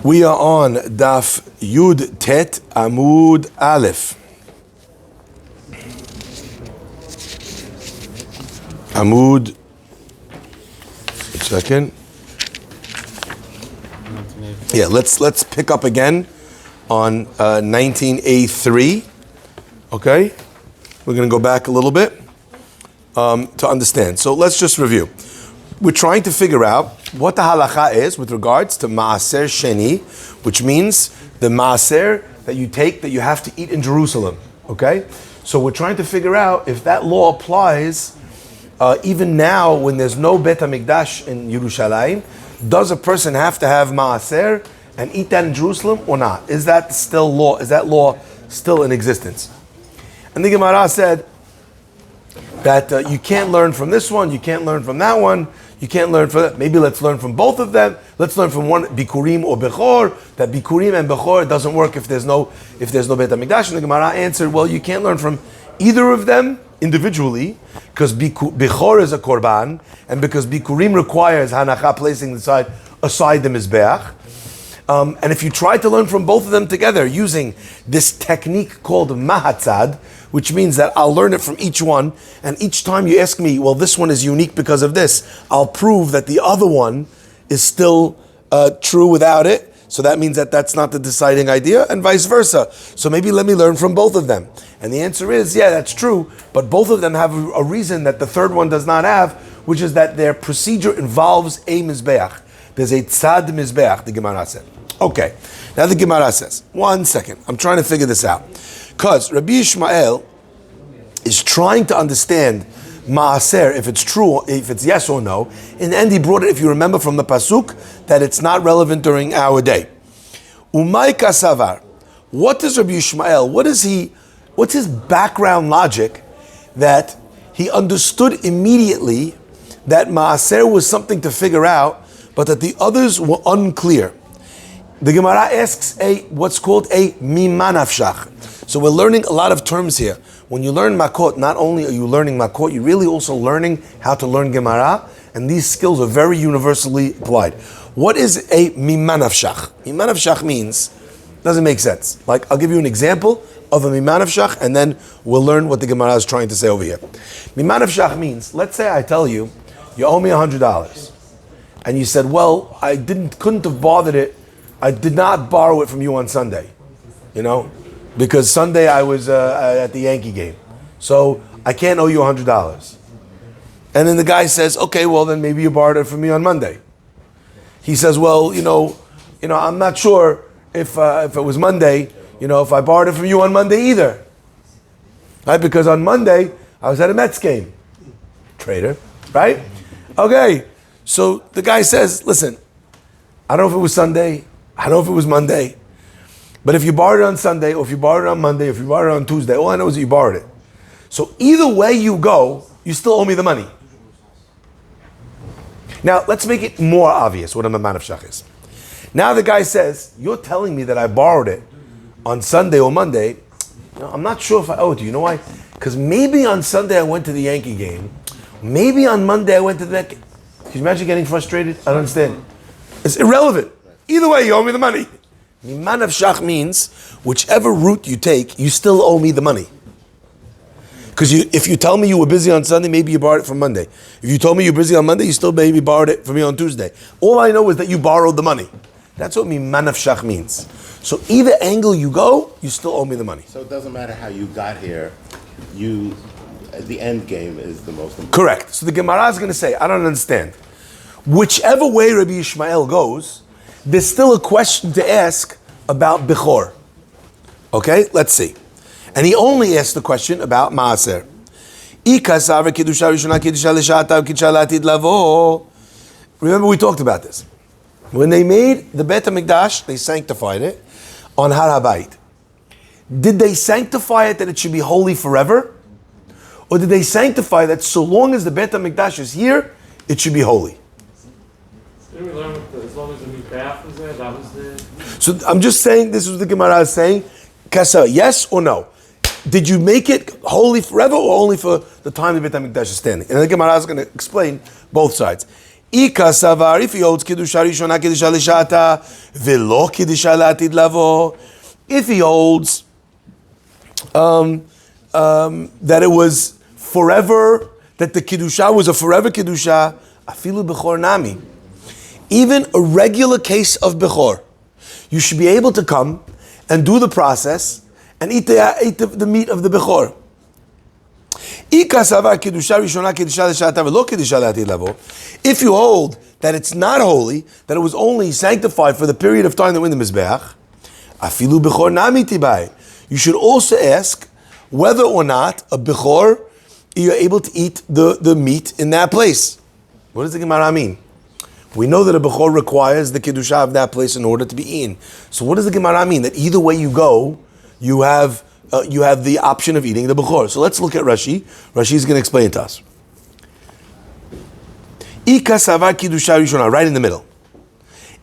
We are on Daf Yud Tet Amud Aleph. Amud. A second. Yeah, let's pick up again on 19A3. Okay, we're going to go back a little bit to understand. So let's just review. We're trying to figure out what the halacha is with regards to maaser sheni, which means the maaser that you take that you have to eat in Jerusalem. Okay, so we're trying to figure out if that law applies even now when there's no Bet HaMikdash in Yerushalayim. Does a person have to have maaser and eat that in Jerusalem or not? Is that still law? Is that law still in existence? And the Gemara said that you can't learn from this one, you can't learn from that one, you can't learn from that. Maybe let's learn from both of them. Let's learn from one Bikurim or Bechor. That Bikurim and Bechor doesn't work if there's no Bet HaMikdash. And the Gemara answered, well, you can't learn from either of them individually because Bechor is a Korban and because Bikurim requires Hanacha, placing aside the Mizbeach. And if you try to learn from both of them together using this technique called Mahatzad, which means that I'll learn it from each one, and each time you ask me, well, this one is unique because of this, I'll prove that the other one is still true without it. So that means that that's not the deciding idea, and vice versa. So maybe let me learn from both of them. And the answer is, yeah, that's true, but both of them have a reason that the third one does not have, which is that their procedure involves a Mizbeach. There's a Tzad Mizbeach, the Gemara said. Okay, now the Gemara says, one second, I'm trying to figure this out. Because Rabbi Ishmael is trying to understand Maaser, if it's true, if it's yes or no. In the end, he brought it, if you remember from the Pasuk, that it's not relevant during our day. Umay Kasavar, what does Rabbi Ishmael, what's his background logic that he understood immediately that Maaser was something to figure out, but that the others were unclear? The Gemara asks what's called a mimanafshach. So we're learning a lot of terms here. When you learn Makkot, not only are you learning Makkot, you're really also learning how to learn Gemara, and these skills are very universally applied. What is a mimanafshach? Mimanafshach means, doesn't make sense. Like, I'll give you an example of a mimanafshach, and then we'll learn what the Gemara is trying to say over here. Mimanafshach means, let's say I tell you, you owe me $100. And you said, well, I couldn't have bothered it. I did not borrow it from you on Sunday, because Sunday I was at the Yankee game. So I can't owe you $100. And then the guy says, okay, well then maybe you borrowed it from me on Monday. He says, well, I'm not sure if it was Monday, if I borrowed it from you on Monday either. Right? Because on Monday I was at a Mets game. Trader, right? Okay. So the guy says, listen, I don't know if it was Sunday, I don't know if it was Monday, but if you borrowed it on Sunday, or if you borrowed it on Monday, or if you borrowed it on Tuesday, all I know is that you borrowed it. So either way you go, you still owe me the money. Now, let's make it more obvious what a mimanafshach is. Now the guy says, you're telling me that I borrowed it on Sunday or Monday. I'm not sure if I owe it to you. You know why? Because maybe on Sunday I went to the Yankee game. Maybe on Monday I went to the Can you imagine getting frustrated? I don't understand. It's irrelevant. Either way, you owe me the money. Mimanafshach means whichever route you take, you still owe me the money. Because if you tell me you were busy on Sunday, maybe you borrowed it from Monday. If you told me you were busy on Monday, you still maybe borrowed it from me on Tuesday. All I know is that you borrowed the money. That's what mimanafshach means. So either angle you go, you still owe me the money. So it doesn't matter how you got here, the end game is the most important. Correct. So the Gemara is going to say, I don't understand. Whichever way Rabbi Ishmael goes, there's still a question to ask about Bechor. Okay, let's see. And he only asked the question about Maaser. Remember we talked about this. When they made the Bet HaMikdash, they sanctified it on Har HaBayit. Did they sanctify it that it should be holy forever? Or did they sanctify that so long as the Bet HaMikdash is here, it should be holy? Didn't we learn as long as the Mizbeach was there, that was there? So I'm just saying, this is what the Gemara is saying. Kasa, yes or no? Did you make it holy forever or only for the time the Bet HaMikdash is standing? And the Gemara is going to explain both sides. Ika savar, if he holds Kiddusha Rishona, Kiddusha Lishata, Velo Kiddusha Latid Lavo, if he holds that it was forever, that the Kiddusha was a forever Kiddusha, Afilu Bechor Nami. Even a regular case of Bechor, you should be able to come and do the process and eat the meat of the Bechor. If you hold that it's not holy, that it was only sanctified for the period of time that we're in the Mizbeach, afilu bechor nami tibai. You should also ask whether or not a bechor, you're able to eat the meat in that place. What does the Gemara mean? We know that a bechor requires the Kiddusha of that place in order to be eaten. So what does the Gemara mean? That either way you go, you have the option of eating the bechor. So let's look at Rashi. Rashi is going to explain it to us. Ika savar kiddusha rishona, right in the middle.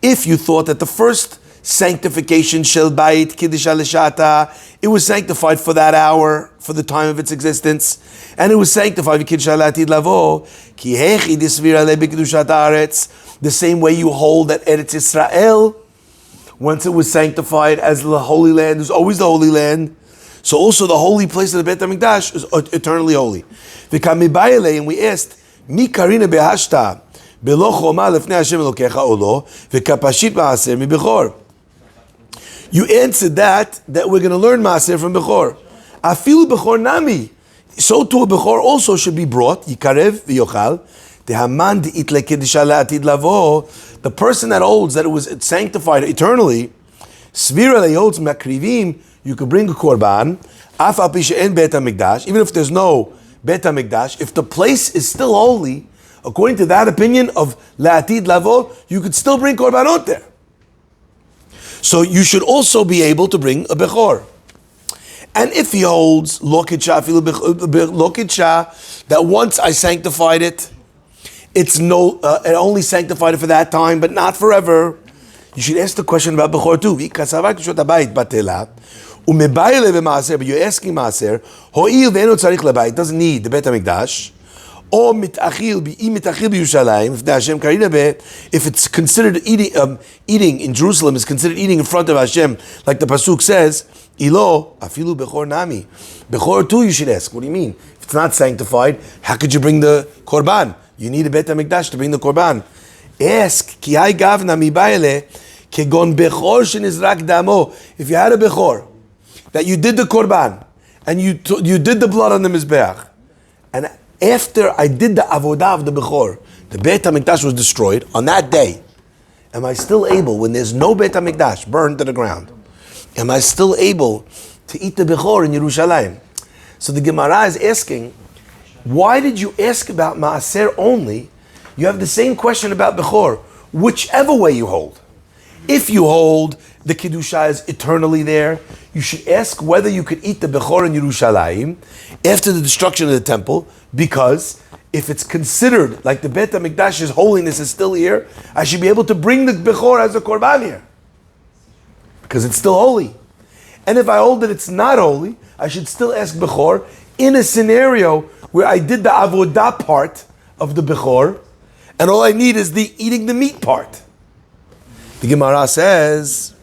If you thought that the first sanctification shel bait kiddusha l'shata, it was sanctified for that hour, for the time of its existence, and it was sanctified kiddusha latid lavo, ki hechi disvira le b'kiddushat haaretz, the same way you hold that Eretz Israel, once it was sanctified as the Holy Land, is always the Holy Land. So also the holy place of the Beit HaMikdash is eternally holy. And we asked, Mi karina behashta belo choma lefnei Hashem Elokecha olo v'kapashit ma'aser mi bechor. You answered that we're going to learn ma'aser from bechor. Afilu bechor nami. So too a bechor also should be brought, yikarev v'yochal, dehaman de'it lekedisha la'atid lavo. The person that holds that it was sanctified eternally, svira le'yotz makrivim, you could bring a korban, af al pi she'en Beit HaMikdash, even if there's no Beit HaMikdash, if the place is still holy, according to that opinion of la'atid lavo, you could still bring korbanot there. So you should also be able to bring a bechor. And if he holds lokitsha, that once I sanctified it, it only sanctified it for that time, but not forever. You should ask the question about bechor too. But you're asking maaser, it doesn't need the Beit HaMikdash. Or if it's considered eating in Jerusalem is considered eating in front of Hashem, like the pasuk says, ilo afilu bechor nami. Bechor too, you should ask. What do you mean? If it's not sanctified, how could you bring the korban? You need a Beit HaMikdash to bring the korban. Ask ki hay gavna mi baile kegon bechor shenizrak damo. If you had a bechor that you did the korban and you did the blood on the mizbeach, and after I did the avodah of the bechor, the Beit HaMikdash was destroyed on that day. Am I still able, when there's no Beit HaMikdash burned to the ground, am I still able to eat the bechor in Yerushalayim? So the Gemara is asking, why did you ask about maaser only? You have the same question about bechor, whichever way you hold. If you hold the Kiddusha is eternally there, you should ask whether you could eat the Bechor in Yerushalayim after the destruction of the temple, because if it's considered like the Beit HaMikdash's holiness is still here, I should be able to bring the Bechor as a Korban here, because it's still holy. And if I hold that it's not holy, I should still ask Bechor in a scenario where I did the Avodah part of the Bechor, and all I need is the eating the meat part. The Gemara says,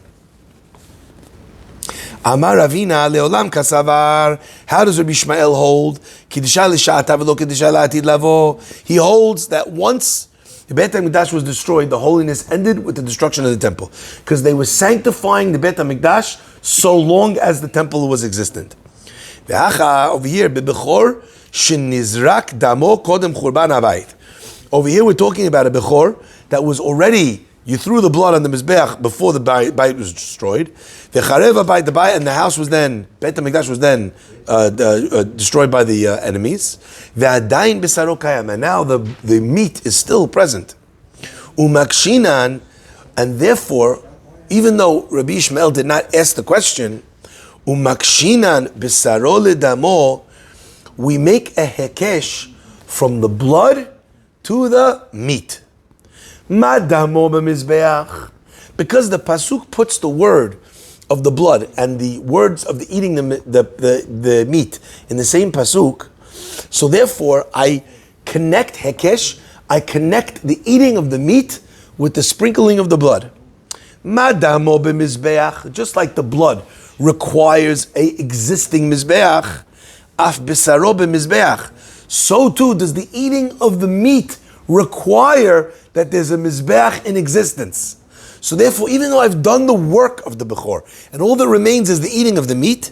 Amar Ravina leolam kasavar. How does Rabbi Ishmael hold? Kiddusha l'shata v'lo kiddusha la'atid lavo. He holds that once the Beit HaMikdash was destroyed, the holiness ended with the destruction of the temple, because they were sanctifying the Beit HaMikdash so long as the temple was existent. Over here, bebechor shenizrak damo kodem churban habayit. Over here, we're talking about a bechor that was already, you threw the blood on the mizbeach before the bayit was destroyed. The bayit, and the house was then, Beit HaMikdash was then destroyed by the enemies. Ve'adayin b'saro kayam, and now the meat is still present. Umakshinan, and therefore, even though Rabbi Ishmael did not ask the question, umakshinan b'saro ledamo, we make a hekesh from the blood to the meat. Madamo b'mizbeach, because the pasuk puts the word of the blood and the words of the eating the meat in the same pasuk, so therefore I connect hekesh. I connect the eating of the meat with the sprinkling of the blood. Madamo b'mizbeach, just like the blood requires a existing mizbeach, af bisaro b'mizbeach, so too does the eating of the meat require that there's a mizbeach in existence. So therefore, even though I've done the work of the Bechor, and all that remains is the eating of the meat,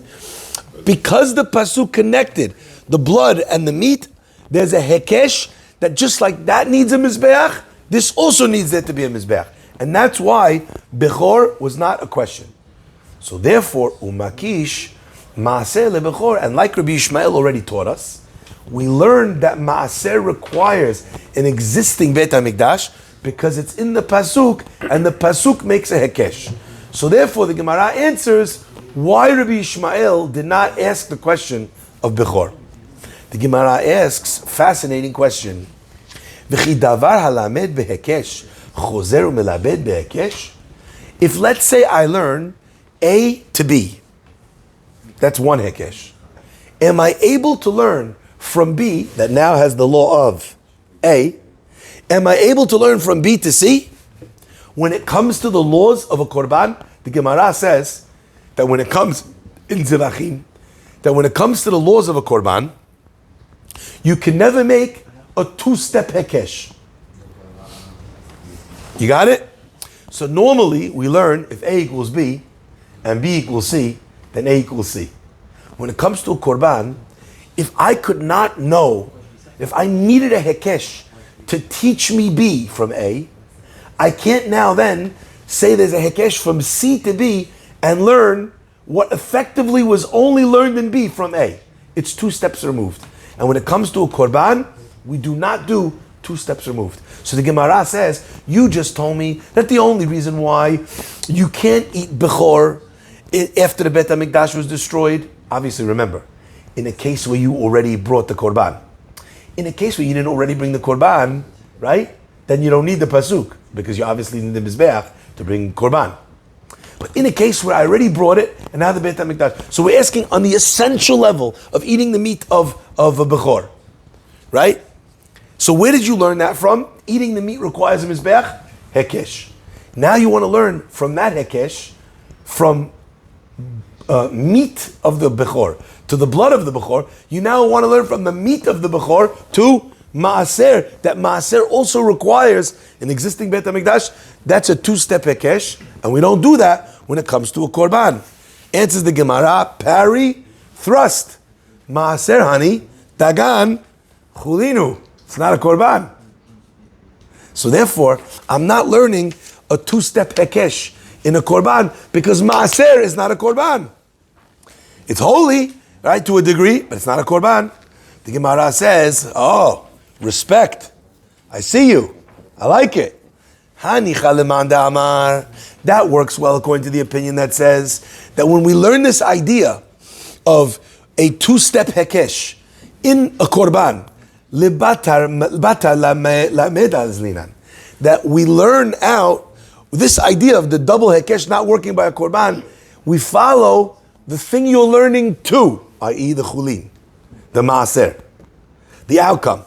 because the pasuk connected the blood and the meat, there's a hekesh that just like that needs a mizbeach, this also needs there to be a mizbeach. And that's why Bechor was not a question. So therefore, umakish maaser lebechor, and like Rabbi Yishmael already taught us, we learned that maaser requires an existing Beit HaMikdash because it's in the pasuk, and the pasuk makes a hekesh. So therefore, the Gemara answers why Rabbi Yishmael did not ask the question of Bechor. The Gemara asks, fascinating question. V'chi davar halamed behekesh chozer umelabed behekesh. If let's say I learn A to B, that's one hekesh. Am I able to learn from B, that now has the law of A, am I able to learn from B to C? When it comes to the laws of a korban, the Gemara says that when it comes in Zivachim, that when it comes to the laws of a korban, you can never make a two-step hekesh. You got it? So normally we learn if A equals B and B equals C, then A equals C. When it comes to a korban, if I could not know, if I needed a hekesh to teach me B from A, I can't now then say there's a hekesh from C to B and learn what effectively was only learned in B from A. It's 2 steps removed. And when it comes to a korban, we do not do 2 steps removed. So the Gemara says, you just told me that the only reason why you can't eat Bechor after the Beit HaMikdash was destroyed, obviously remember, in a case where you already brought the korban. In a case where you didn't already bring the korban, right? Then you don't need the pasuk, because you obviously need the mizbeach to bring korban. But in a case where I already brought it, and now the Beit HaMikdash. So we're asking on the essential level of eating the meat of a Bechor, right? So where did you learn that from? Eating the meat requires a mizbeach, hekesh. Now you want to learn from that hekesh, from meat of the Bechor to the blood of the Bechor. You now want to learn from the meat of the Bechor to Maaser, that Maaser also requires an existing Beit HaMikdash. That's a 2-step hekesh, and we don't do that when it comes to a korban. Answers the Gemara, parry, thrust. Maaser, honey, dagan, chulinu. It's not a korban. So therefore, I'm not learning a 2-step hekesh in a korban because Maaser is not a korban. It's holy, right, to a degree, but it's not a korban. The Gemara says, oh, respect. I see you. I like it. That works well according to the opinion that says that when we learn this idea of a 2-step hekesh in a korban, that we learn out this idea of the double hekesh not working by a korban, we follow the thing you're learning to, i.e. the chulin, the maaser, the outcome.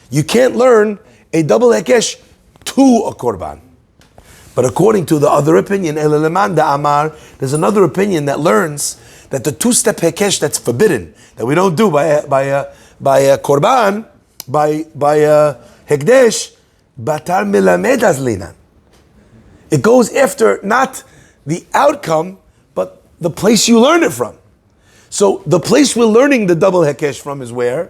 You can't learn a double hekesh to a korban. But according to the other opinion, there's another opinion that learns that the 2-step hekesh that's forbidden, that we don't do by a korban, by a hekdesh, batar melamed azlinan. It goes after not the outcome, but the place you learn it from. So the place we're learning the double hekesh from is where?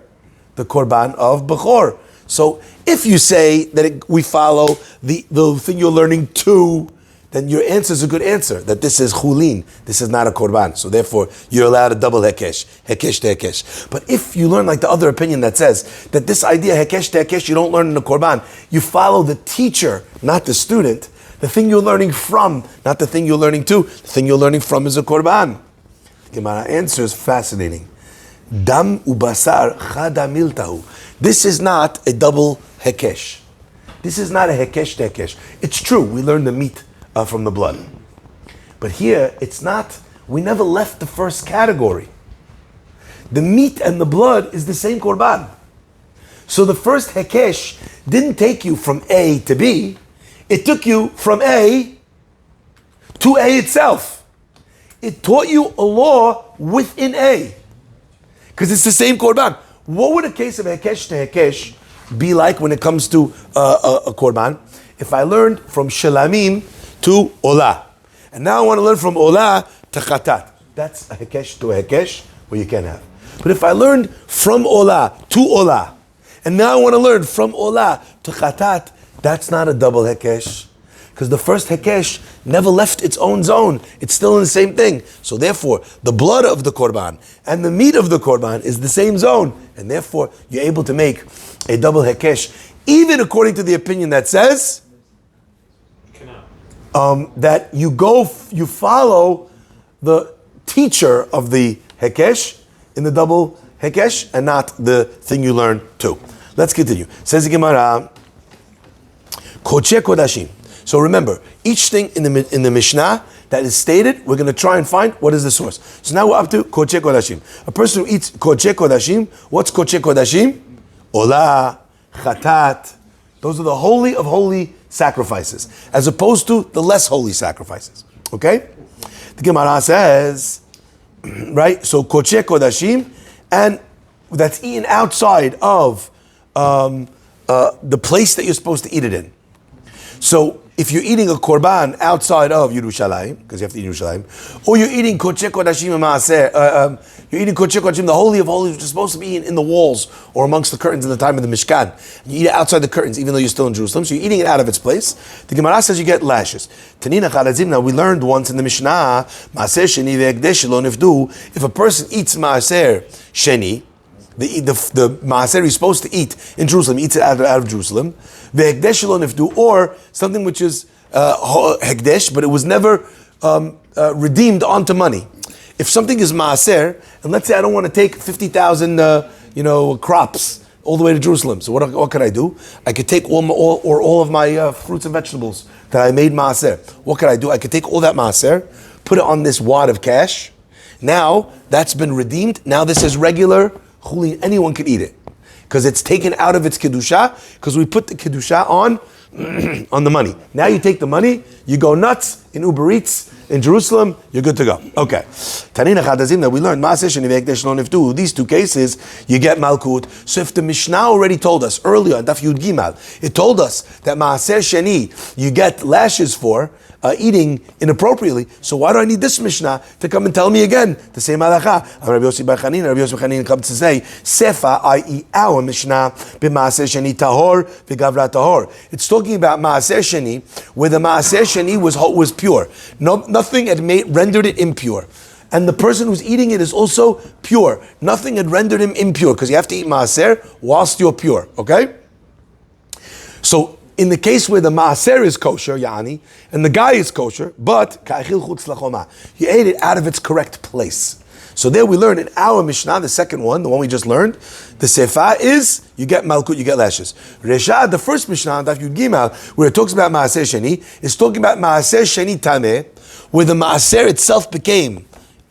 The korban of Bechor. So if you say that we follow the thing you're learning to, then your answer is a good answer, that this is chulin, this is not a korban. So therefore, you're allowed a double hekesh to hekesh. But if you learn like the other opinion that says that this idea, hekesh to hekesh, you don't learn in the korban, you follow the teacher, not the student, the thing you're learning from, not the thing you're learning to, the thing you're learning from is a korban. The Gemara answer is fascinating. Dam ubasar chada miltahu. This is not a double hekesh. This is not a hekesh to hekesh. It's true, we learn the meat from the blood. But here, it's not, we never left the first category. The meat and the blood is the same korban. So the first hekesh didn't take you from A to B. It took you from A to A itself. It taught you a law within A. Because it's the same korban. What would a case of hekesh to hekesh be like when it comes to a korban? If I learned from shalamim to olah, and now I want to learn from olah to chatat, that's a hekesh to a hekesh where you can have. But if I learned from olah to olah, and now I want to learn from olah to chatat, that's not a double hekesh. Because the first hekesh never left its own zone. It's still in the same thing. So therefore, the blood of the korban and the meat of the korban is the same zone. And therefore, you're able to make a double hekesh, even according to the opinion that says that you follow the teacher of the hekesh in the double hekesh and not the thing you learn too. Let's continue. Says the Gemara, Koche Kodashim. So remember, each thing in the Mishnah that is stated, we're going to try and find what is the source. So now we're up to Koche Kodashim. A person who eats Koche Kodashim, what's Koche Kodashim? Olah, Chatat. Those are the holy of holy sacrifices, as opposed to the less holy sacrifices. Okay? The Gemara says, right, so Koche Kodashim, and that's eaten outside of the place that you're supposed to eat it in. So if you're eating a korban outside of Yerushalayim, because you have to eat Yerushalayim, or you're eating koche kodashim maaser, you're eating koche kodashim, the holy of holies, which is supposed to be in the walls or amongst the curtains in the time of the Mishkan. You eat it outside the curtains, even though you're still in Jerusalem. So you're eating it out of its place. The Gemara says you get lashes. Tanina charazim. Now we learned once in the Mishnah, maaser sheni ve'ekdesh lo nifdu. If a person eats maaser sheni, the maaser he's supposed to eat in Jerusalem, eats it out of Jerusalem, ve'hekdesh lo nifdu, or something which is hekdesh, but it was never redeemed onto money. If something is maaser, and let's say I don't want to take 50,000 crops all the way to Jerusalem, so what could I do? I could take all of my fruits and vegetables that I made maaser. What could I do? I could take all that maaser, put it on this wad of cash. Now that's been redeemed. Now this is regular chulin. Anyone could eat it because it's taken out of its kedusha. Because we put the kedusha on the money. Now you take the money, you go nuts in Uber Eats in Jerusalem, you're good to go. Okay. Tanina Chadazim that we learned, these two cases, you get Malkut. So if the Mishnah already told us earlier on Daf Yud Gimal, it told us that Maaser Sheni, you get lashes for eating inappropriately. So why do I need this Mishnah to come and tell me again the same halacha? Rabbi Yossi Bar Chanina comes to say, Sefa, i.e. our Mishnah, b'Maaser Sheni tahor, v'gavra tahor. It's talking about Maaser Sheni, where the Maaser Sheni was pure. Nothing had rendered it impure. And the person who's eating it is also pure. Nothing had rendered him impure, because you have to eat Maaser whilst you're pure. Okay? So, in the case where the maaser is kosher, yani, and the guy is kosher, but ka'achil chutz lachoma, he ate it out of its correct place. So there we learn in our Mishnah, the second one, the one we just learned, the sefa is, you get malkut, you get lashes. Resha, the first Mishnah, Daf Yud Gimal, where it talks about maaser sheni, is talking about maaser sheni tameh, where the maaser itself became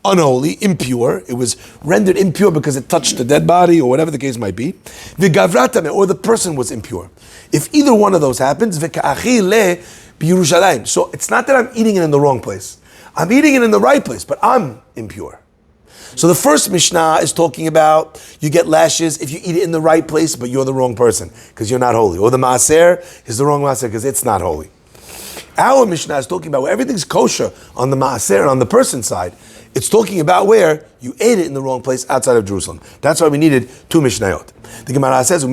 unholy, impure. It was rendered impure because it touched the dead body or whatever the case might be. V'gavratame, or the person was impure. If either one of those happens, v'ka'achil le b'Yerushalayim. So it's not that I'm eating it in the wrong place. I'm eating it in the right place, but I'm impure. So the first Mishnah is talking about you get lashes if you eat it in the right place, but you're the wrong person because you're not holy. Or the maaser is the wrong maaser because it's not holy. Our Mishnah is talking about where everything's kosher on the maaser and on the person's side. It's talking about where you ate it in the wrong place outside of Jerusalem. That's why we needed two Mishnayot. The Gemara says,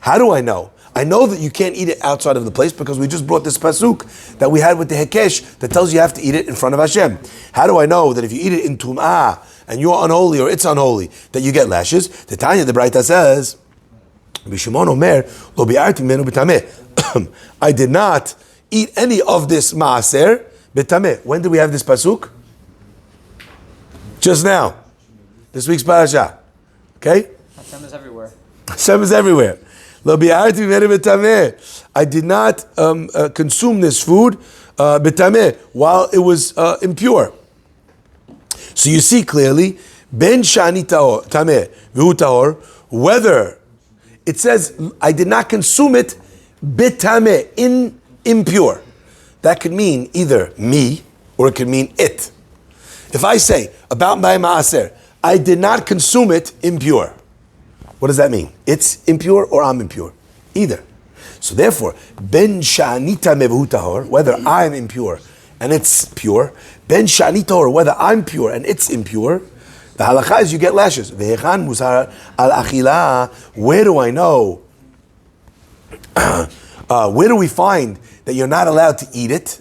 how do I know? I know that you can't eat it outside of the place because we just brought this pasuk that we had with the Hekesh that tells you have to eat it in front of Hashem. How do I know that if you eat it in Tum'ah and you're unholy or it's unholy, that you get lashes? The Tanya, the Braita says, I did not eat any of this maaser betameh. When did we have this pasuk? Just now. This week's parasha. Okay? Hashem is everywhere. Hashem is everywhere. I did not consume this food betameh while it was impure. So you see clearly, ben shani tameh v'hu tahor, whether it says, I did not consume it bitameh, impure. That could mean either me or it could mean it. If I say about my maaser, I did not consume it impure, what does that mean? It's impure or I'm impure? Either. So therefore, ben sha'anita mevahu tahor, whether I'm impure and it's pure, ben sha'ani tahor, whether I'm pure and it's impure, the halakha is you get lashes. Ve'echan musar al achila, where do I know? Where do we find that you're not allowed to eat it?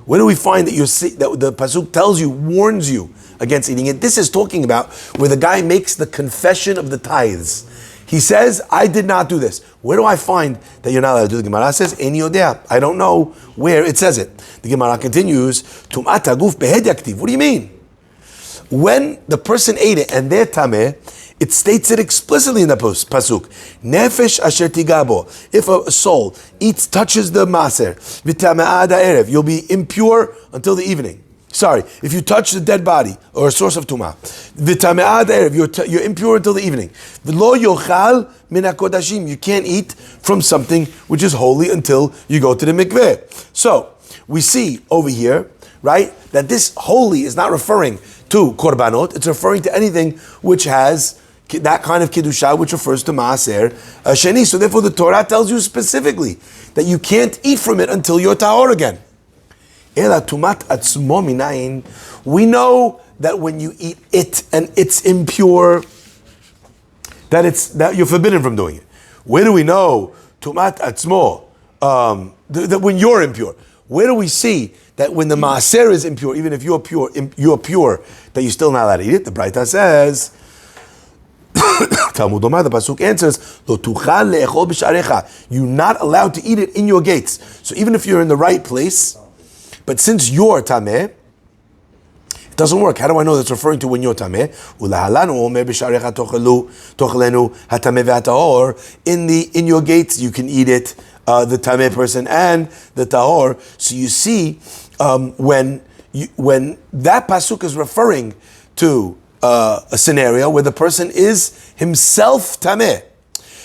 Where do we find that that the pasuk tells you, warns you against eating it? This is talking about where the guy makes the confession of the tithes. He says, I did not do this. Where do I find that you're not allowed to do? The Gemara says, Ein yodea. I don't know where it says it. The Gemara continues, Tum'at haguf behed yaktiv. What do you mean? When the person ate it and they're tameh, it states it explicitly in the pasuk. Nefesh asher tigabo. If a soul touches the maser, v'tameh ada erev, you'll be impure until the evening. Sorry, if you touch the dead body or a source of tumah, v'tameh ada erev, you're impure until the evening. V'lo yochal min hakodashim, you can't eat from something which is holy until you go to the mikveh. So we see over here, right, that this holy is not referring to korbanot, it's referring to anything which has that kind of kiddusha, which refers to maaser sheni. So therefore the Torah tells you specifically that you can't eat from it until you're tahor again. Ela tumat atzmo minayin. We know that when you eat it and it's impure, that you're forbidden from doing it. Where do we know tumat atzmo, that when you're impure? Where do we see that when the maaser is impure, even if you're pure, that you're still not allowed to eat it? The Braita says, Talmud Omar, the pasuk answers, Lo tuchal le'echol b'sharecha. You're not allowed to eat it in your gates. So even if you're in the right place, but since you're tameh, it doesn't work. How do I know that's referring to when you're tameh? Ulahalanu omer b'sharecha tochelenu hatameh v'hatahor. In your gates you can eat it, the tameh person and the tahor. So you see, when that pasuk is referring to a scenario where the person is himself tameh.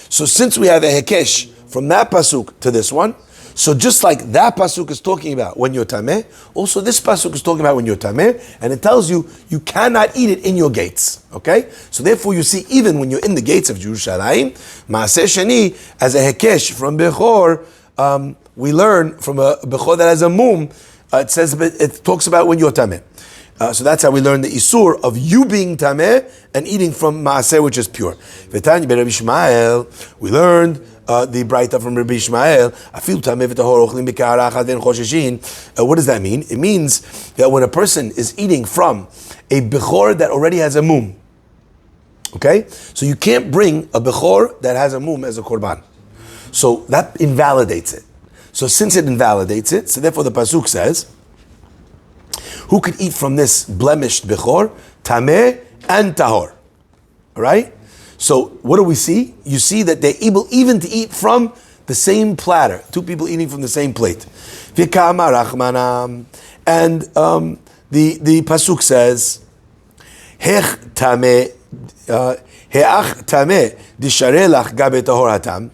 So since we have a hekesh from that pasuk to this one, so just like that pasuk is talking about when you're tameh, also this pasuk is talking about when you're tameh, and it tells you you cannot eat it in your gates. Okay, so therefore you see even when you're in the gates of Jerusalem, Maaseh Sheni as a hekesh from Bechor, we learn from a Bechor that has a mum. It talks about when you're tameh. So that's how we learn the isur of you being tameh and eating from maaser which is pure. V'tanya Rabbi Ishmael, we learned the Braita from Rabbi Ishmael. Afilu tameh v'tahor ochlim b'ka'ara achad v'en chosheshin. What does that mean? It means that when a person is eating from a bechor that already has a mum, okay, so you can't bring a bechor that has a mum as a korban. So that invalidates it. So since it invalidates it, so therefore the pasuk says, who could eat from this blemished bechor? Tameh and tahor. All right? So what do we see? You see that they're able even to eat from the same platter. Two people eating from the same plate. And the pasuk says, Hech tameh, he'ach tameh disharelach gabe tahor hatam.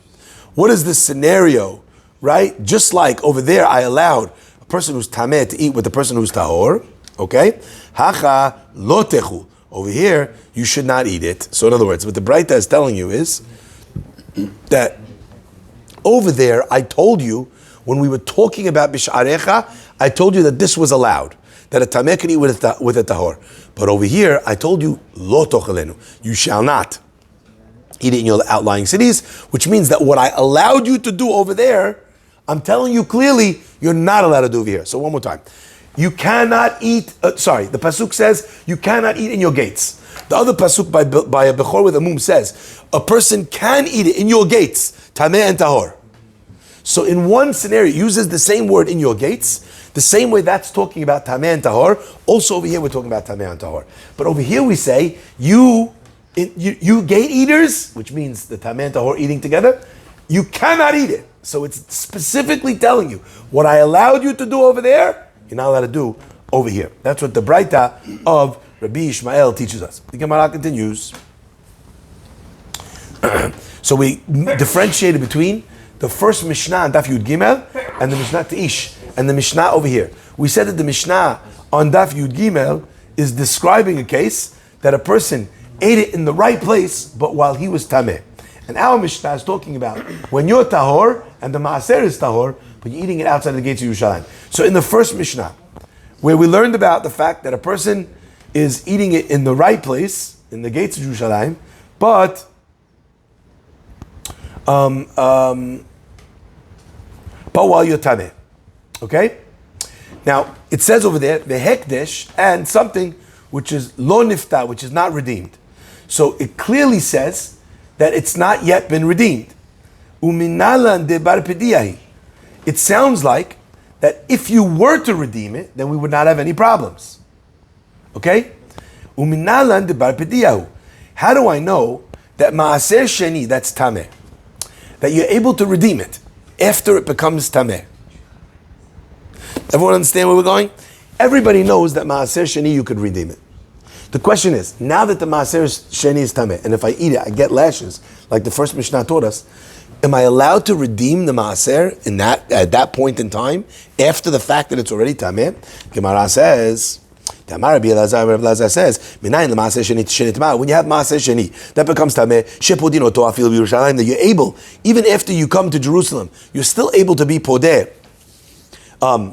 What is the scenario, right? Just like over there, I allowed a person who's tameh to eat with the person who's tahor, okay? Hacha lo techu. Over here, you should not eat it. So in other words, what the Braita is telling you is that over there, I told you, when we were talking about bish'arecha, I told you that this was allowed, that a tameh can eat with a tahor. But over here, I told you, lo tochelenu, you shall not eat it in your outlying cities, which means that what I allowed you to do over there, I'm telling you clearly, you're not allowed to do over here. So one more time. You cannot eat, the pasuk says, you cannot eat in your gates. The other pasuk by a bechor with a mum says, a person can eat it in your gates, tameh and tahor. So in one scenario, it uses the same word in your gates, the same way that's talking about tameh and tahor. Also over here, we're talking about tameh and tahor. But over here we say, you gate eaters, which means the tameh and tahor eating together, you cannot eat it. So it's specifically telling you, what I allowed you to do over there, you're not allowed to do over here. That's what the Braita of Rabbi Ishmael teaches us. The Gemara continues. So we differentiated between the first Mishnah on Daf Yud Gimel and the Mishnah Teish and the Mishnah over here. We said that the Mishnah on Daf Yud Gimel is describing a case that a person ate it in the right place, but while he was tameh. And our Mishnah is talking about when you're tahor and the maaser is tahor, but you're eating it outside the gates of Yerushalayim. So in the first Mishnah, where we learned about the fact that a person is eating it in the right place, in the gates of Yerushalayim, but while you're tameh. Okay? Now, it says over there, the hekdesh, and something which is lo nifta, which is not redeemed. So it clearly says that it's not yet been redeemed. Uminalan de bar pediyahi. It sounds like that if you were to redeem it, then we would not have any problems. Okay? Uminalan de bar pediyahu. How do I know that maaser sheni, that's tameh, that you're able to redeem it after it becomes tameh? Everyone understand where we're going? Everybody knows that maaser sheni you could redeem it. The question is, now that the maaser sheni is tameh, and if I eat it, I get lashes, like the first Mishnah taught us, am I allowed to redeem the maaser at that point in time, after the fact that it's already tameh? Gemara says, Rabbi Elazar says, when you have maaser sheni, that becomes tameh, shepodin oto afil b'Yerushalayim, that you're able, even after you come to Jerusalem, you're still able to be podeh,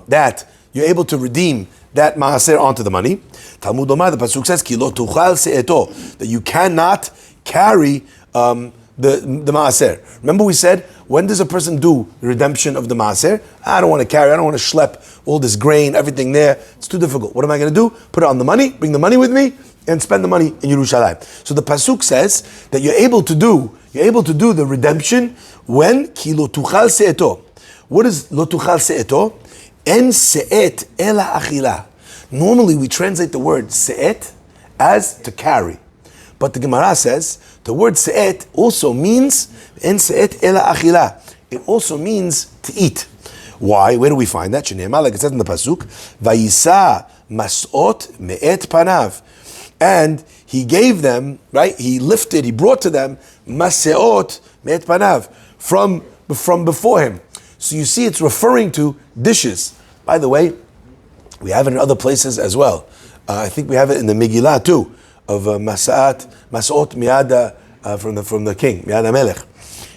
that you're able to redeem that maaser onto the money. Talmud Omar, the pasuk says, "Ki lo tuchal se'eto," that you cannot carry the maaser. Remember, we said, when does a person do the redemption of the maaser? I don't want to carry. I don't want to schlep all this grain, everything there. It's too difficult. What am I going to do? Put it on the money. Bring the money with me and spend the money in Yerushalayim. So the pasuk says that you're able to do the redemption when ki lo tuchal se'eto. What is lo tuchal se'eto? En se'et ela achila. Normally we translate the word se'et as to carry. But the Gemara says the word se'et also means en se'et ela achila. It also means to eat. Why? Where do we find that? Shneimah, like it says in the pasuk, vayisa mas'ot me'et panav. And he gave them, right? He brought to them maseot me'et panav from before him. So you see, it's referring to dishes. By the way, we have it in other places as well. I think we have it in the Megillah too, of Mas'ot Miyada from the king, Miyada Melech.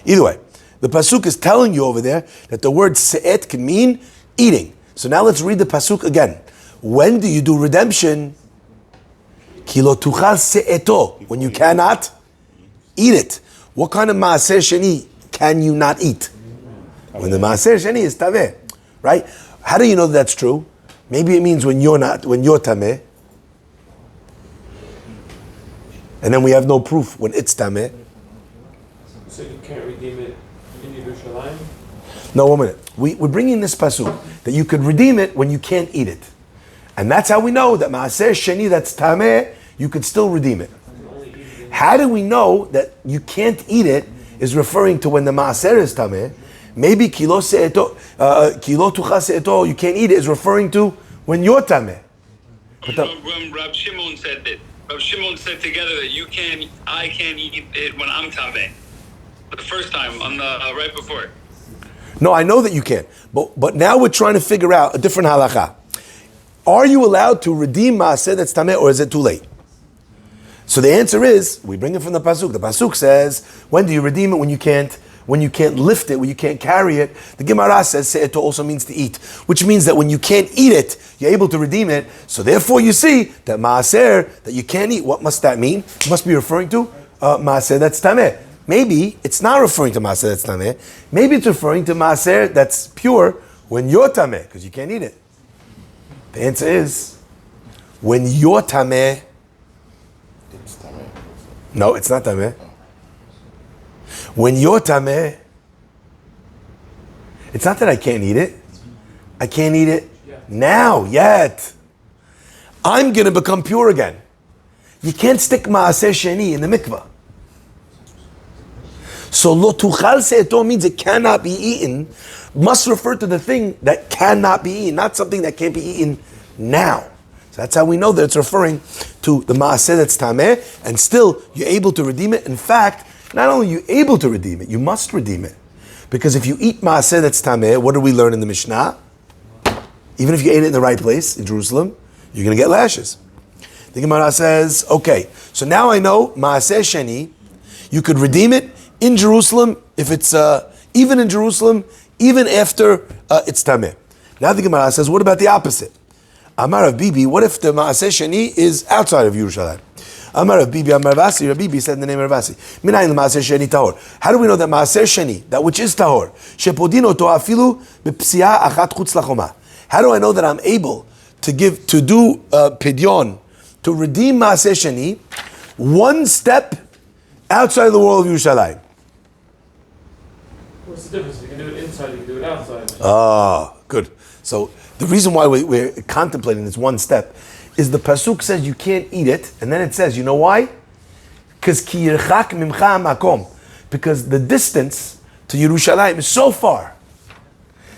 Either way, the pasuk is telling you over there that the word se'et can mean eating. So now let's read the pasuk again. When do you do redemption? Ki lo tuchal se'eto, when you cannot eat it. What kind of maaser sheni can you not eat? When the maaser sheni is tameh, right? How do you know that's true? Maybe it means when you're tameh. And then we have no proof when it's tameh. So you can't redeem it in Yerushalayim? No, 1 minute. We're bringing this pasuk that you could redeem it when you can't eat it. And that's how we know that maaser sheni that's tameh, you could still redeem it. How do we know that you can't eat it is referring to when the maaser is tameh? Maybe kilo tucha se'eto, you can't eat it, is referring to when you're tameh. When Rab Shimon said that, Rab Shimon said together that I can't eat it when I'm tameh. The first time on the right before. No, I know that you can, but now we're trying to figure out a different halakha. Are you allowed to redeem maaser that's tameh, or is it too late? So the answer is, we bring it from the pasuk. The pasuk says, when do you redeem it? When you can't lift it, when you can't carry it. The Gemara says se'eto also means to eat, which means that when you can't eat it, you're able to redeem it. So therefore you see that maaser that you can't eat, what must that mean? It must be referring to maaser that's tameh. Maybe it's not referring to maaser that's tameh. Maybe it's referring to maaser that's pure when you're tameh, because you can't eat it. The answer is, when you're tameh, It's tameh. no, it's not tameh. When you're tameh, it's not that I can't eat it. I can't eat it now, yet. I'm going to become pure again. You can't stick maaser sheni in the mikvah. So lo tuchal se'eto means it cannot be eaten, must refer to the thing that cannot be eaten, not something that can't be eaten now. So that's how we know that it's referring to the maaser that's tameh, and still you're able to redeem it. In fact, Not only are you able to redeem it, you must redeem it. Because if you eat maaser that's tameh, what do we learn in the Mishnah? Even if you ate it in the right place, in Jerusalem, you're going to get lashes. The Gemara says, okay, so now I know maaser sheni, you could redeem it in Jerusalem, if it's even in Jerusalem, even after it's tameh. Now the Gemara says, what about the opposite? Amar of Bibi, what if the maaser sheni is outside of Yerushalayim? Amar of Bibi, Amar Vasi, Rabbi Bibi said in the name of Vasi, Minayin maaser sheni tahor. How do we know that maaser sheni, that which is tahor, shepodino to afilu b'psiya achat chutz lachoma? How do I know that I'm able to do pidyon, to redeem maaser sheni, one step outside the wall of Yerushalayim? What's the difference? You can do it inside, you can do it outside. Ah, good. So the reason why we're contemplating this one step is the pasuk says you can't eat it, and then it says, you know why? Because ki yirchak mimcha makom, because the distance to Yerushalayim is so far.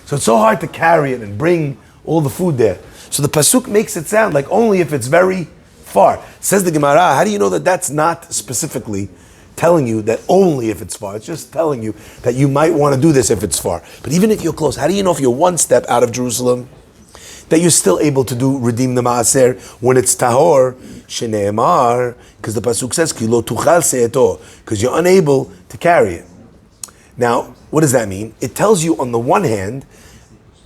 So it's so hard to carry it and bring all the food there. So the pasuk makes it sound like only if it's very far. Says the Gemara, how do you know that that's not specifically telling you that only if it's far? It's just telling you that you might want to do this if it's far. But even if you're close, how do you know if you're one step out of Jerusalem that you're still able to redeem the maaser when it's tahor? Shene'emar, because the pasuk says ki lo tuchal se'eto, because you're unable to carry it. Now, what does that mean? It tells you on the one hand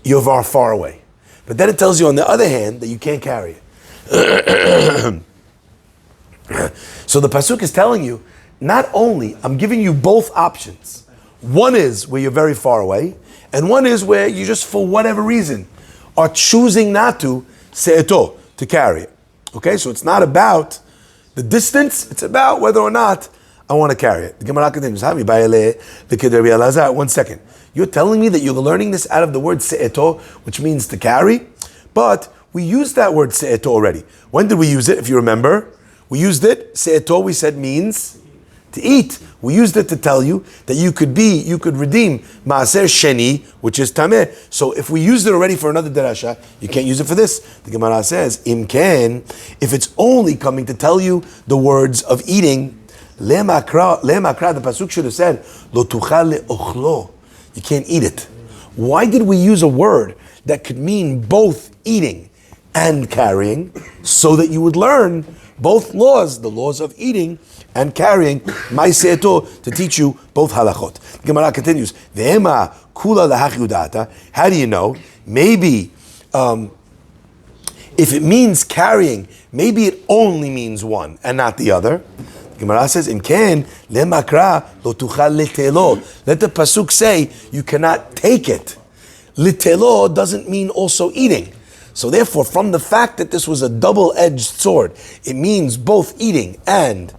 you're far away, but then it tells you on the other hand that you can't carry it. So the pasuk is telling you, not only, I'm giving you both options. One is where you're very far away, and one is where you just, for whatever reason, are choosing not to se'eto, to carry it. Okay, so it's not about the distance, it's about whether or not I want to carry it. The Gemara continues, one second. You're telling me that you're learning this out of the word se'eto, which means to carry, but we used that word se'eto already. When did we use it, if you remember? We used it, se'eto, we said means to eat. We used it to tell you that you could redeem maaser sheni, which is tameh. So if we used it already for another derasha, you can't use it for this. The Gemara says, im ken, if it's only coming to tell you the words of eating, le'makra, the pasuk should have said, lo tuchal le'ochlo, you can't eat it. Why did we use a word that could mean both eating and carrying, so that you would learn both laws, the laws of eating and carrying, ma'aseto, to teach you both halachot. The Gemara continues, ve'ema kula lahach yudata. How do you know? Maybe if it means carrying, maybe it only means one and not the other. The Gemara says, "Im ken lemakra lo tuchal litelo." Let the pasuk say you cannot take it. Litelo doesn't mean also eating. So therefore, from the fact that this was a double-edged sword, it means both eating and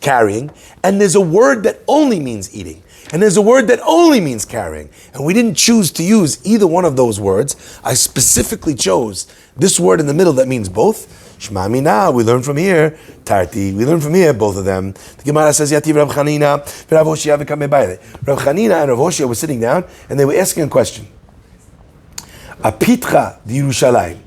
carrying, and there's a word that only means eating, and there's a word that only means carrying, and we didn't choose to use either one of those words. I specifically chose this word in the middle that means both. Shema mina, we learn from here. Tarti, we learn from here, both of them. The Gemara says, Yativ Rav Chanina, Rav Hoshia v'kamei baile. Rav Chanina and Rav Hoshia were sitting down, and they were asking a question. Apitcha di Yerushalayim.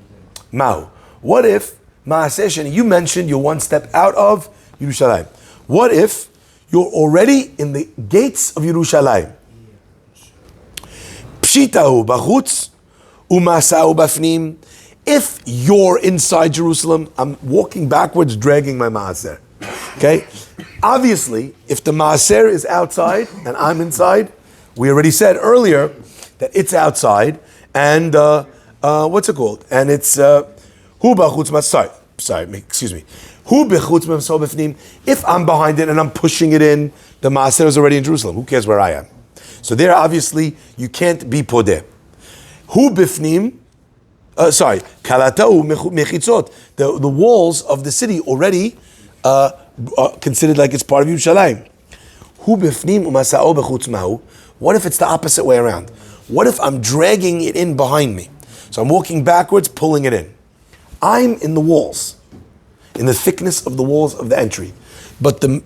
Ma'u. What if, Ma'aseh Sheni, you mentioned you're one step out of Yerushalayim. What if you're already in the gates of Yerushalayim? Pshitahu b'chutz u'masa'u b'fnim. If you're inside Jerusalem, I'm walking backwards, dragging my maaser. Okay? Obviously, if the maaser is outside and I'm inside, we already said earlier that it's outside, and what's it called? And it's hu b'chutz. Excuse me. Hu b'chutz masa'u b'fnim. If I'm behind it and I'm pushing it in, the maaser is already in Jerusalem. Who cares where I am? So there, obviously, you can't be podeh. Hu b'fnim. Kalatau mechitzot. The walls of the city already are considered like it's part of Yerushalayim. Hu b'fnim u'masa'o b'chutz mahu. What if it's the opposite way around? What if I'm dragging it in behind me? So I'm walking backwards, pulling it in. I'm in the walls, in the thickness of the walls of the entry, but the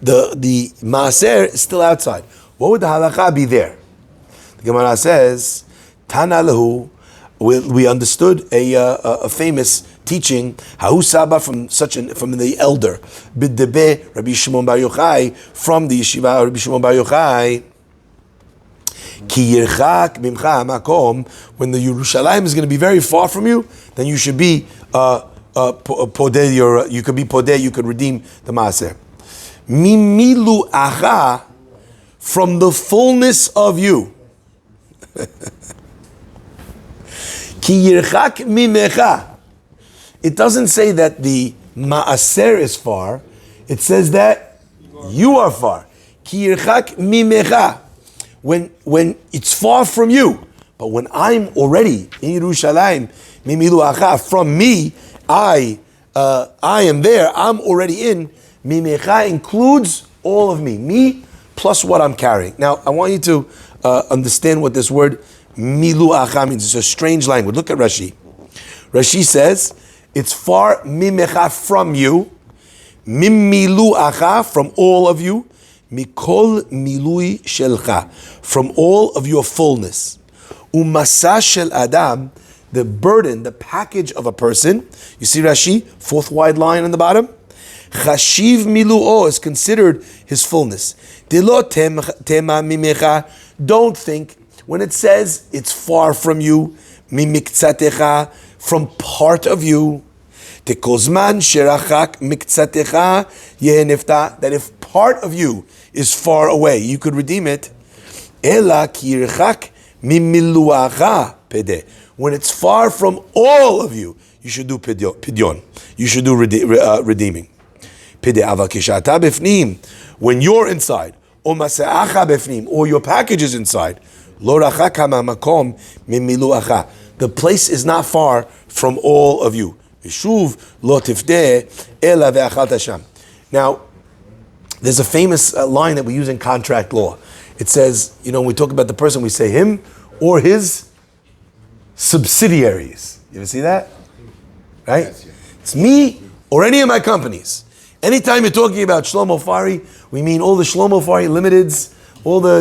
maaser is still outside. What would the halakha be there? The Gemara says, Tana lehu. we understood a famous teaching, Ha'usaba from the elder, B'debe Rabbi Shimon Bar Yochai, from the yeshiva Rabbi Shimon Bar Yochai, Ki yirchak mimcha makom, when the Yerushalayim is going to be very far from you, then you should be podeh, you could be podeh, you could redeem the maaser. Mimilu acha, from the fullness of you. Ki yirchak mimecha. It doesn't say that the maaser is far. It says that you are far. Ki yirchak mimecha. When it's far from you, but when I'm already in Yerushalayim, mimilu acha, from me, I am there. I'm already in. Mimecha includes all of me plus what I'm carrying. Now, I want you to understand what this word milu acha means. It's a strange language. Look at Rashi. Rashi says it's far mimecha, from you, mimilu acha, from all of you, mikol milui shelcha, from all of your fullness. Umasa shel adam, the burden, the package of a person. You see Rashi, fourth wide line on the bottom. Chashiv milu'o is considered his fullness. Dilo tema mimecha, don't think when it says it's far from you, mimikzatecha, from part of you. Tekozman sherachak mikzatecha yehenefta, that if part of you is far away, you could redeem it. Ela kirchak mimiluacha pede. When it's far from all of you, you should do pidyon. You should do redeeming. Pede aval kishata befnim. When you're inside, or masa'acha befnim, or your package is inside, lo rachak hamakom mimiluacha. The place is not far from all of you. Vishuv lo tifdeh ela ve'achal sham. Now, there's a famous line that we use in contract law. It says, when we talk about the person, we say him or his subsidiaries. You ever see that? Right? It's me or any of my companies. Anytime you're talking about Shlomo Fari, we mean all the Shlomo Fari Limiteds, all the,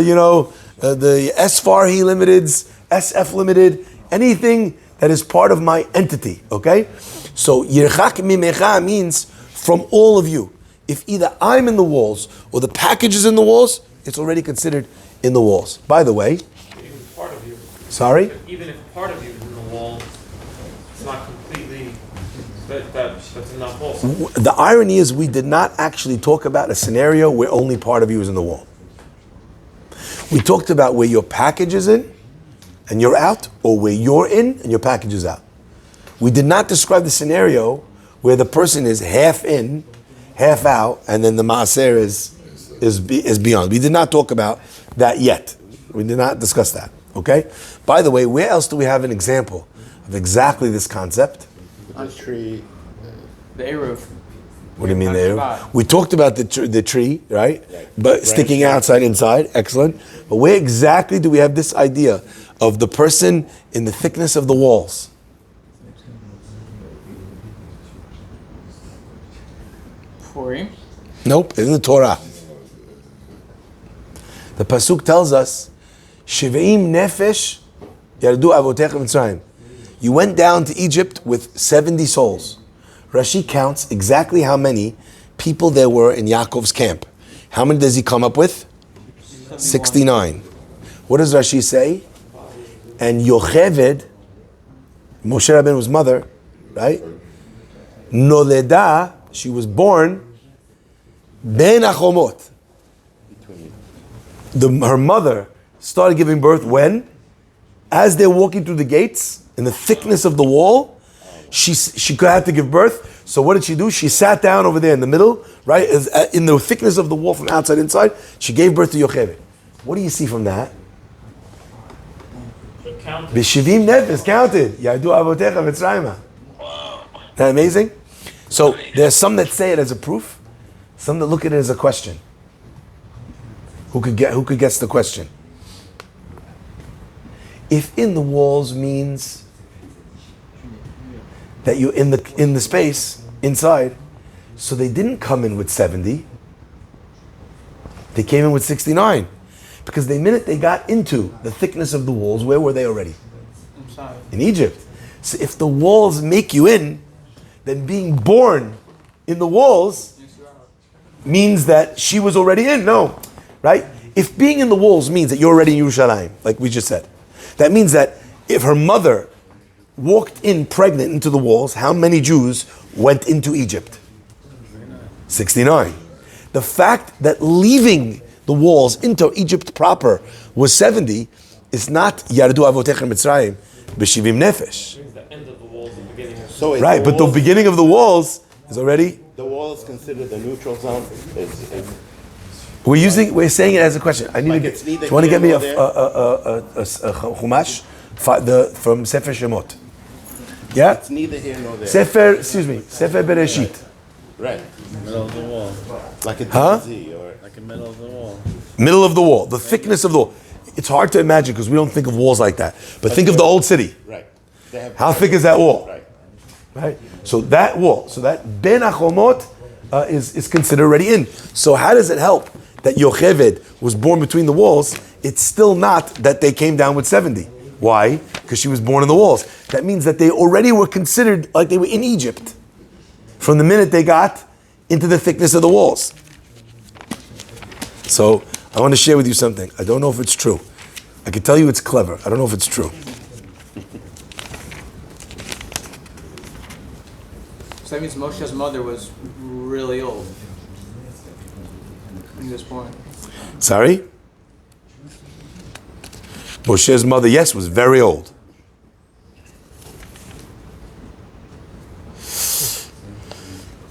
the S-Fari Limiteds, SF Limited, anything that is part of my entity, okay? So, Yirchak mimecha means from all of you. If either I'm in the walls or the package is in the walls, it's already considered in the walls. By the way, even part of you. Sorry? Even if part of you is in the walls, it's not completely. That's enough. Also, the irony is we did not actually talk about a scenario where only part of you is in the wall. We talked about where your package is in and you're out, or where you're in and your package is out. We did not describe the scenario where the person is half in, half out, and then the maaser is beyond. We did not talk about that yet. We did not discuss that. Okay? By the way, where else do we have an example of exactly this concept? The tree. The Eruv. What do you mean there? We talked about the tree, right? But sticking outside, inside, excellent. But where exactly do we have this idea of the person in the thickness of the walls? Purim. Nope, in the Torah. The pasuk tells us, "Shiv'im nefesh yardu avotecha Mitzrayim." You went down to Egypt with 70 souls. Rashi counts exactly how many people there were in Yaakov's camp. How many does he come up with? 69. What does Rashi say? And Yocheved, Moshe Rabbeinu's mother, right? Noleda, she was born, Ben Achomot. Her mother started giving birth when? As they're walking through the gates, in the thickness of the wall, she could have to give birth. So what did she do? She sat down over there in the middle, right? In the thickness of the wall from outside inside, she gave birth to Yocheved. What do you see from that? B'shivim nefesh, counted. Yadu avotecha Mitzrayim. Isn't that amazing? So there's some that say it as a proof, some that look at it as a question. Who could guess the question? If in the walls means that you're in the space inside, so they didn't come in with 70. They came in with 69. Because the minute they got into the thickness of the walls, where were they already? In Egypt. So if the walls make you in, then being born in the walls means that she was already in. No, right? If being in the walls means that you're already in Yerushalayim, like we just said, that means that if her mother walked in pregnant into the walls, how many Jews went into Egypt? 69. The fact that leaving the walls into Egypt proper was 70 is not Yardu Avotecha Mitzrayim b'shivim nefesh. The end of the walls, the beginning of So is Right, but the beginning of the walls is already. the wall is considered the neutral zone. We're saying it as a question. I need Like to it's get. Do neither you want to here get me nor a chumash from Sefer Shemot? Yeah, It's neither here nor there. Sefer Bereshit. Right. Middle of the wall. Like a Huh? DZ or Like a middle of the wall. Middle of the wall, the thickness of the wall. It's hard to imagine because we don't think of walls like that. But think of the old city. right. They have How thick is that wall? right. Right? So that wall, so that Ben Achomot is considered already in. So how does it help that Yocheved was born between the walls? It's still not that they came down with 70. Why? Because she was born in the walls. That means that they already were considered like they were in Egypt from the minute they got into the thickness of the walls. So I want to share with you something. I don't know if it's true. I can tell you it's clever. I don't know if it's true. So that means Moshe's mother was really old when he was born. Sorry? Moshe's mother, yes, was very old.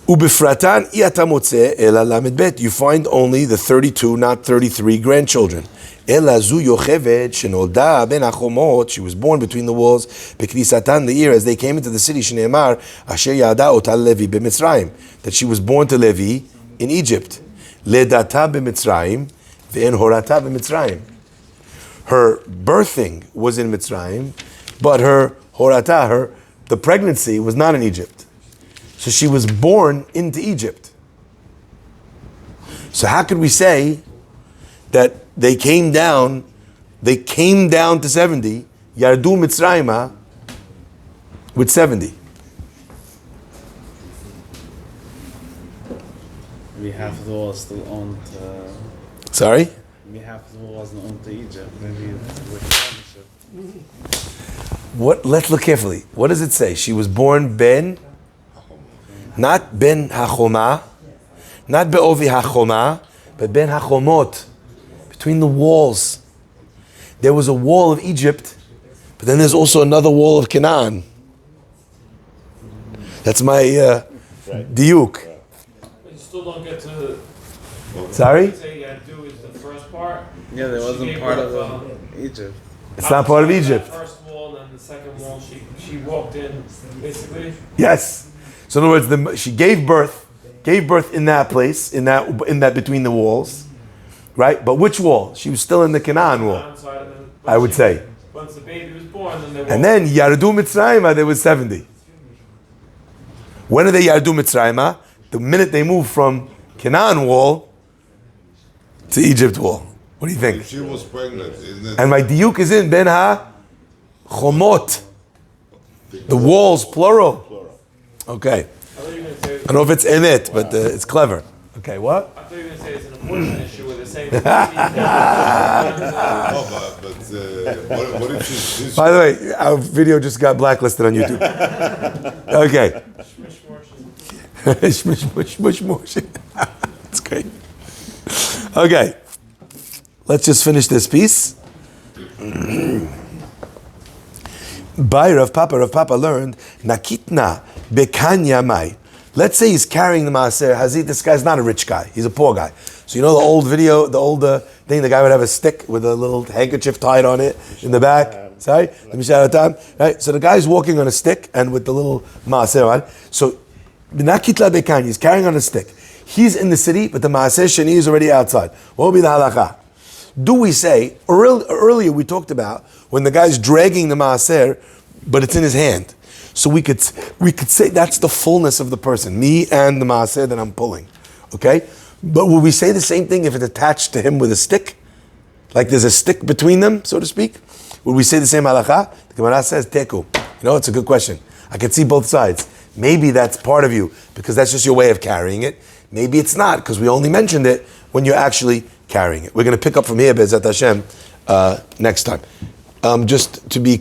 Ubifratan iata motze ela lamed bet. You find only the 32, not 33 grandchildren. Ela zu yochevet shenolda ben achomot. She was born between the walls. Beknisatan the year as they came into the city. Shneemar asher yada otal Levi b'Mitzrayim. That she was born to Levi in Egypt. Ledata b'Mitzrayim ve'en horata b'Mitzrayim. Her birthing was in Mitzrayim, but her horata, the pregnancy was not in Egypt. So she was born into Egypt. So how could we say that they came down to 70, Yardu Mitzrayima with 70? Maybe half of the wall is still owned. Sorry? Maybe half of the wall wasn't owned to Egypt. Maybe it's with ownership. Let's look carefully. What does it say? She was born Ben, not Ben Hachoma, not Be'ovi Hachoma, but Ben Hachomot, between the walls. There was a wall of Egypt, but then there's also another wall of Canaan. That's my diuk. But you still don't get to. Sorry? Say Yadu is the first part. Yeah, there She wasn't gave part birth, of Egypt. It's not part of Egypt. The first wall, then the second wall. She walked in basically. Yes. So in other words, she gave birth in that place, in that between the walls, right? But which wall? She was still in the Canaan wall, Outside of the, I would say. Once the baby was born, then they And then Yardu Mitzrayim, there was 70. When are they Yardu Mitzrayim? The minute they moved from Canaan wall to Egypt wall. What do you think? She was pregnant, isn't it? And my diuk is in Ben Ha-Chomot. The walls, plural. Okay. I thought you were gonna say. I don't know if it's emet, but it's clever. Okay, what? I thought you were gonna say it's an abortion issue where they're saying. No, but what if she's By the way, our video just got blacklisted on YouTube. Okay. Shmish, mush, mush, mush. That's great. Okay. Let's just finish this piece. By Rav Papa learned, Nakitna bekanya mai. Let's say he's carrying the maaser hazit. This guy's not a rich guy. He's a poor guy. So you know the old video, the old thing, the guy would have a stick with a little handkerchief tied on it in the back. Sorry? Right? So the guy's walking on a stick and with the little maaser on. So, Nakitla bekanya, he's carrying on a stick. He's in the city, but the maaser sheni is already outside. What will be the halakha? Do we say, earlier we talked about when the guy's dragging the maaser, but it's in his hand. So we could say that's the fullness of the person, me and the maaser that I'm pulling. Okay? But will we say the same thing if it's attached to him with a stick? Like there's a stick between them, so to speak? Would we say the same halacha? The Gemara says teku. You know, it's a good question. I can see both sides. Maybe that's part of you because that's just your way of carrying it. Maybe it's not because we only mentioned it when you're actually carrying it. We're going to pick up from here, Be'ezat Hashem, next time. Just to be